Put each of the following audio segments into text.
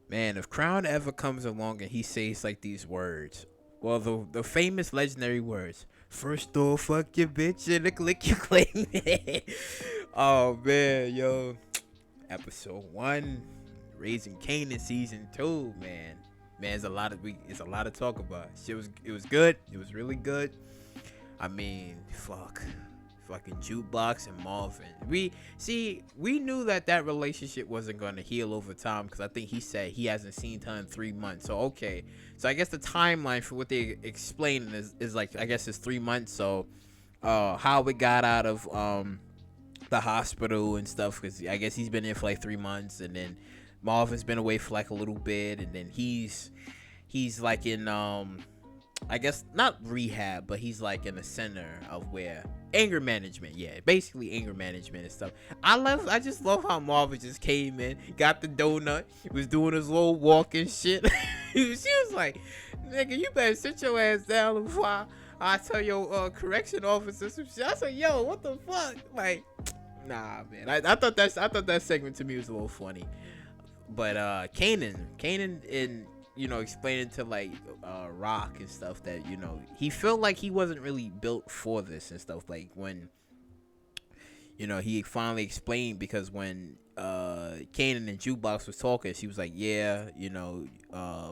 Man, if Crown ever comes along and he says like these words, well, the famous legendary words, first off, fuck your bitch and click your claim. Oh man, yo, episode 1, Raising Kanan season 2, man. Man, it's a lot to talk about. It was good. It was really good. I mean, fucking Jukebox and Marvin. We knew that relationship wasn't going to heal over time because I think he said he hasn't seen her in 3 months. So okay, so I guess the timeline for what they explain is like, I guess it's 3 months. So how we got out of the hospital and stuff, because I guess he's been in for like 3 months, and then Marvin's been away for like a little bit, and then he's like in I guess not rehab, but he's like in the center of where anger management, yeah, basically anger management and stuff. I just love how Marvin just came in, got the donut, was doing his little walk and shit. She was like, "Nigga, you better sit your ass down before I tell your correction officer some shit." I said, "Yo, what the fuck?" Like, nah, man. I thought that segment to me was a little funny. But Kanan in, explaining to like Rock and stuff that, he felt like he wasn't really built for this and stuff. Like when, he finally explained, because when Kanan and Jukebox was talking, she was like, yeah,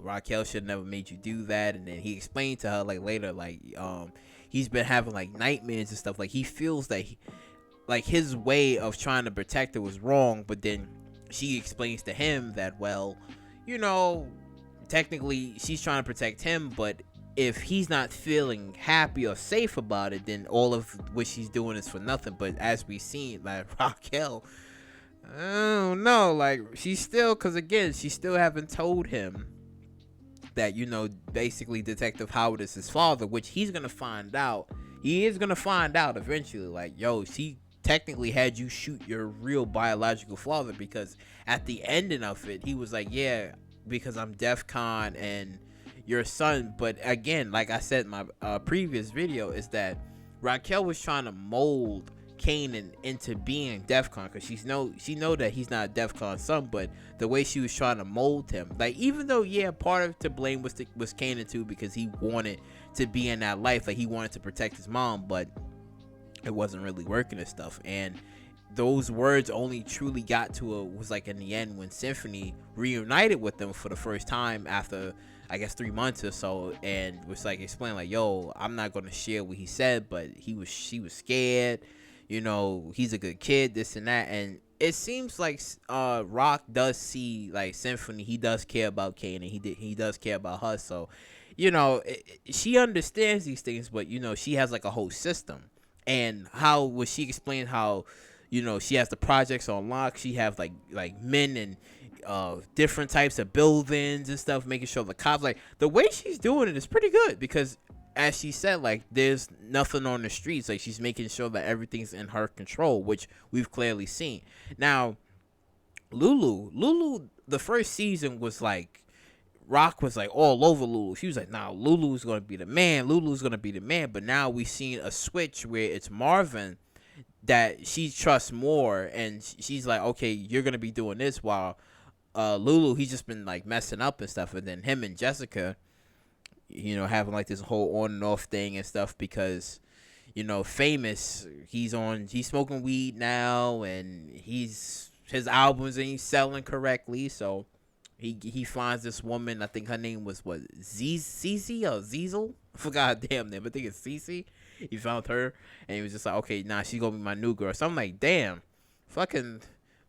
Raquel should never made you do that. And then he explained to her like later, like he's been having like nightmares and stuff. Like he feels that like his way of trying to protect her was wrong, but then she explains to him that, well, technically she's trying to protect him, but if he's not feeling happy or safe about it, then all of what she's doing is for nothing. But as we seen, like Raquel, I don't know, like she's still, because again, she still haven't told him that, basically Detective Howard is his father, which he's gonna find out. He is gonna find out eventually, like, yo, she technically had you shoot your real biological father, because at the ending of it, he was like, yeah, because I'm DEFCON and your son. But again, like I said in my previous video, is that Raquel was trying to mold Kanan into being DEFCON, because she know that he's not DEFCON's son, but the way she was trying to mold him, like, even though, yeah, part of to blame was Kanan too, because he wanted to be in that life, like he wanted to protect his mom, but it wasn't really working and stuff. And those words only truly got to it was like in the end when Symphony reunited with them for the first time after, I guess, 3 months or so, and was like explaining like, yo, I'm not gonna share what he said, but she was scared, he's a good kid, this and that. And it seems like Rock does see like Symphony, he does care about Kanan, he does care about her. So she understands these things, but she has like a whole system. And how was she explain how, she has the projects on lock. She have like men and different types of buildings and stuff, making sure the cops, like the way she's doing it is pretty good, because as she said, like there's nothing on the streets. Like she's making sure that everything's in her control, which we've clearly seen. Now, Lulu, the first season was like, Rock was like all over Lulu. She was like, nah, Lulu's gonna be the man. Lulu's gonna be the man. But now we've seen a switch where it's Marvin that she trusts more, and she's like, okay, you're gonna be doing this, while Lulu, he's just been like messing up and stuff. And then him and Jessica, having like this whole on and off thing and stuff, because Famous, he's smoking weed now, and his albums ain't selling correctly, so he finds this woman. I think her name was what, Cece or Zizel? I forgot her damn name. I think it's Cece. He found her, and he was just like, okay, nah, she's gonna be my new girl. So I'm like, damn, fucking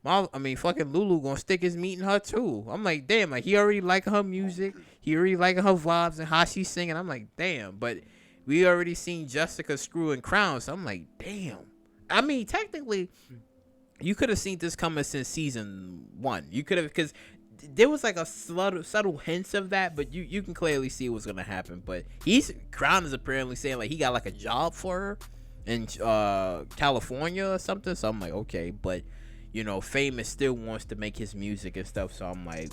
Lulu gonna stick his meat in her too. I'm like, damn, like he already like her music, he already like her vibes and how she's singing. I'm like, damn, but we already seen Jessica screwing Crown, so I'm like, damn. I mean, technically, you could have seen this coming since season 1. You could have, because there was like a subtle hints of that, but you can clearly see what's gonna happen. But Crown is apparently saying like he got like a job for her in California or something. So I'm like, okay, but Famous still wants to make his music and stuff. So I'm like,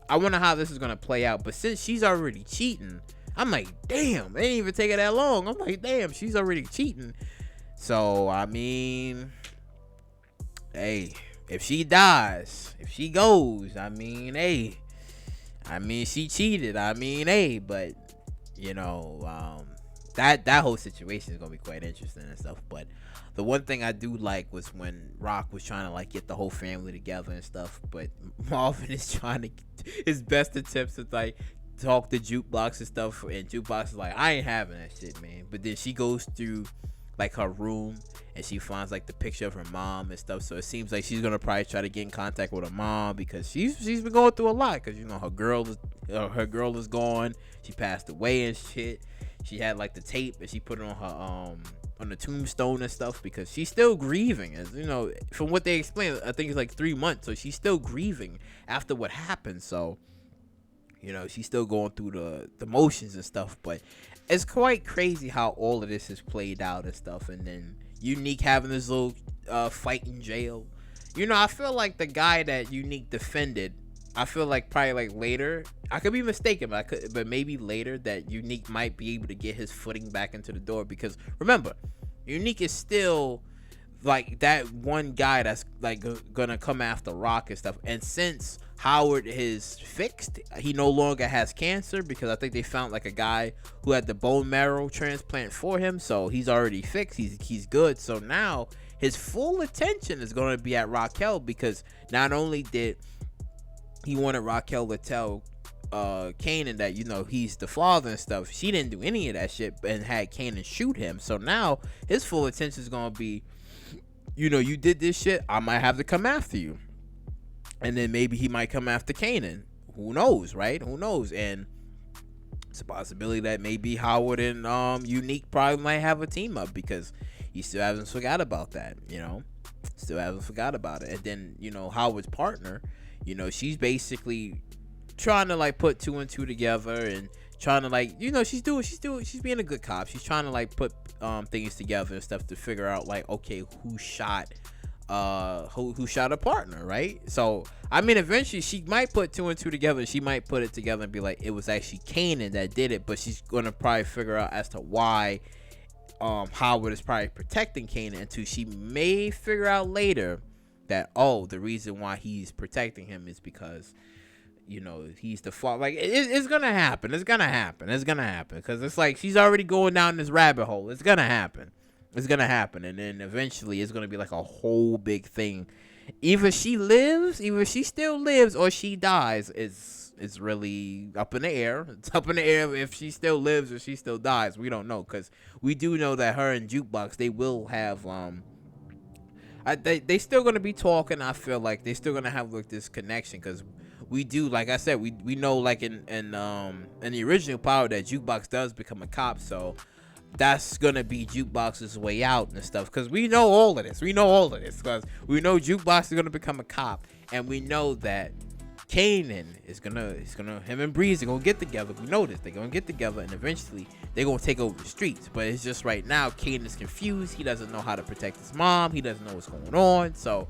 I wonder how this is gonna play out. But since she's already cheating, I'm like, damn, it ain't even take her that long. I'm like, damn, she's already cheating. So I mean, hey, if she dies, if she goes, I mean, hey, I mean, she cheated. I mean, hey, but you know, that whole situation is gonna be quite interesting and stuff. But the one thing I do like was when Rock was trying to like get the whole family together and stuff, but Marvin is trying to his best attempts to like talk to Jukebox and stuff, and Jukebox is like, I ain't having that shit, man. But then she goes through like her room and she finds like the picture of her mom and stuff, so it seems like she's gonna probably try to get in contact with her mom because she's been going through a lot, because you know her girl is gone, she passed away and shit. She had like the tape and she put it on her on the tombstone and stuff because she's still grieving, as you know, from what they explained. I think it's like 3 months, so she's still grieving after what happened. So you know, she's still going through the motions and stuff, but it's quite crazy how all of this is played out and stuff. And then Unique having this little fight in jail. You know, I feel like the guy that Unique defended, I feel like probably like later, I could be mistaken, but maybe later that Unique might be able to get his footing back into the door, because remember, Unique is still like that one guy that's like gonna come after Rock and stuff. And since Howard is fixed, he no longer has cancer, because I think they found like a guy who had the bone marrow transplant for him, so he's already fixed, he's good. So now his full attention is going to be at Raquel, because not only did he wanted Raquel to tell Kanan that, you know, he's the father and stuff, she didn't do any of that shit and had Kanan shoot him. So now his full attention is going to be, you know, you did this shit, I might have to come after you. And then maybe he might come after Kanan. Who knows, right? Who knows? And it's a possibility that maybe Howard and Unique probably might have a team up, because he still hasn't forgot about that, you know? Still haven't forgot about it. And then, you know, Howard's partner, you know, she's basically trying to like put 2 and 2 together and trying to like, you know, she's being a good cop. She's trying to like put things together and stuff to figure out like, okay, who shot a partner, right? So I mean, eventually she might put 2 and 2 together. She might put it together and be like, it was actually Kanan that did it. But she's gonna probably figure out as to why Howard is probably protecting Kanan, until she may figure out later that, oh, the reason why he's protecting him is because, you know, he's the fault. Like it's gonna happen. It's gonna happen because it's like she's already going down this rabbit hole. It's gonna happen. And then eventually it's gonna be like a whole big thing. Either she still lives, or she dies. It's really up in the air. It's up in the air if she still lives or she still dies. We don't know, because we do know that her and Jukebox, they will have they still gonna be talking. I feel like they still gonna have like this connection, because we do, like I said, we know like in the original Power that Jukebox does become a cop, so that's gonna be Jukebox's way out and stuff, because we know all of this because we know Jukebox is gonna become a cop, and we know that Kanan is gonna him and Breeze are gonna get together. We know this, they're gonna get together, and eventually they're gonna take over the streets. But it's just right now Kanan is confused. He doesn't know how to protect his mom. He doesn't know what's going on. So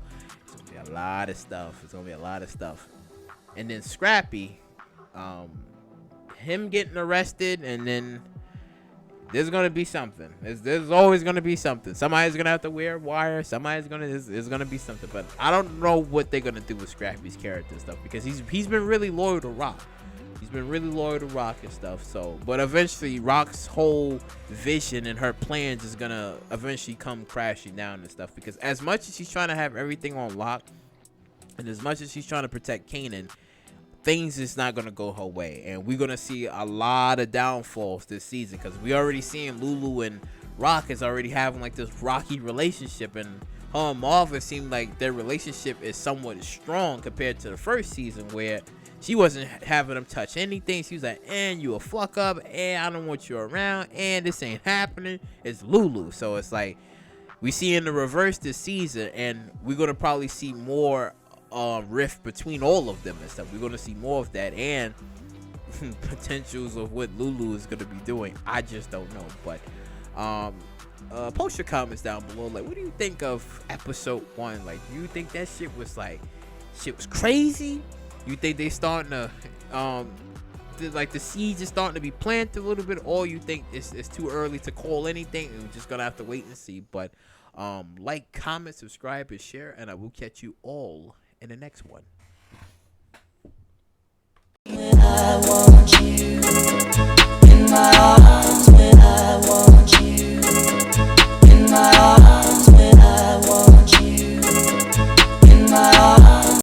it's gonna be a lot of stuff. And then Scrappy, him getting arrested, and then there's gonna be something. There's always gonna be something. Somebody's gonna have to wear a wire. There's gonna be something. But I don't know what they're gonna do with Scrappy's character and stuff, because he's been really loyal to Rock. And stuff. So, but eventually Rock's whole vision and her plans is gonna eventually come crashing down and stuff, because as much as she's trying to have everything on lock, and as much as she's trying to protect Kanan, things is not gonna go her way, and we're gonna see a lot of downfalls this season, because we already seeing Lulu and Rock is already having like this rocky relationship, and her and Marvin seem like their relationship is somewhat strong compared to the first season, where she wasn't having them touch anything. She was like, and you a fuck up, and I don't want you around, and this ain't happening. It's Lulu. So it's like we see in the reverse this season, and we're gonna probably see more rift between all of them and stuff. We're gonna see more of that, and potentials of what Lulu is gonna be doing. I just don't know. But post your comments down below. Like, what do you think of episode 1? Like, do you think that shit was crazy? You think they starting to the seeds is starting to be planted a little bit, or you think it's too early to call anything, and we're just gonna have to wait and see? But like, comment, subscribe, and share, and I will catch you all in the next one.